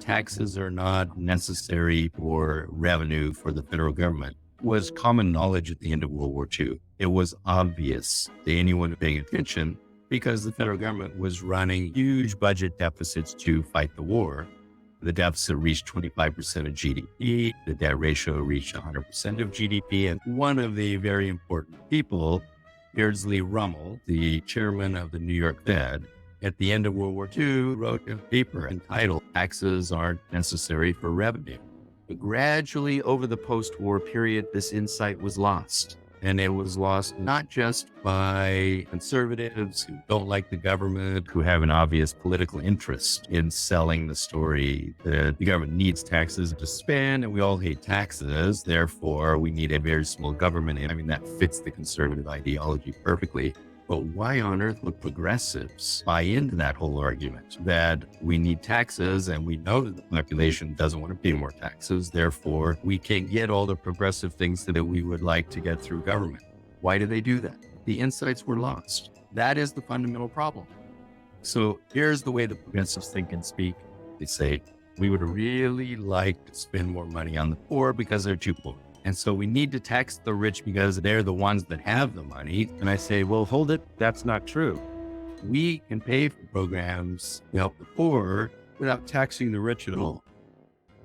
taxes are not necessary for revenue for the federal government was common knowledge at the end of World War II. It was obvious to anyone paying attention because the federal government was running huge budget deficits to fight the war. The deficit reached 25% of GDP. The debt ratio reached 100% of GDP. And one of the very important people, Beardsley Rummel, the chairman of the New York Fed, at the end of World War II, wrote a paper entitled "Taxes Aren't Necessary for Revenue." But gradually over the post-war period, this insight was lost. And it was lost not just by conservatives who don't like the government, who have an obvious political interest in selling the story that the government needs taxes to spend, and we all hate taxes, therefore we need a very small government. I mean, that fits the conservative ideology perfectly. But why on earth would progressives buy into that whole argument that we need taxes and we know that the population doesn't want to pay more taxes, therefore we can't get all the progressive things that we would like to get through government? Why do they do that? The insights were lost. That is the fundamental problem. So here's the way the progressives think and speak. They say, we would really like to spend more money on the poor because they're too poor. And so we need to tax the rich because they're the ones that have the money. And I say, well, hold it. That's not true. We can pay for programs to help the poor without taxing the rich at all.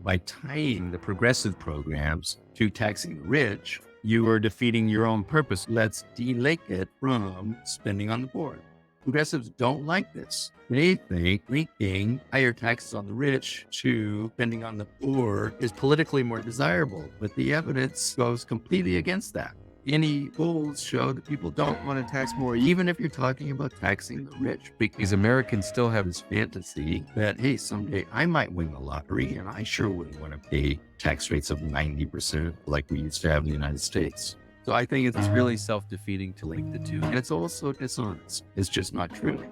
By tying the progressive programs to taxing the rich, you are defeating your own purpose. Let's delink it from spending on the poor. Progressives don't like this. They think linking higher taxes on the rich to spending on the poor is politically more desirable, but the evidence goes completely against that. Any polls show that people don't want to tax more, even if you're talking about taxing the rich, because Americans still have this fantasy that, hey, someday I might win the lottery and I sure wouldn't want to pay tax rates of 90% like we used to have in the United States. So I think it's really self-defeating to link the two. And it's also dishonest. It's just not true.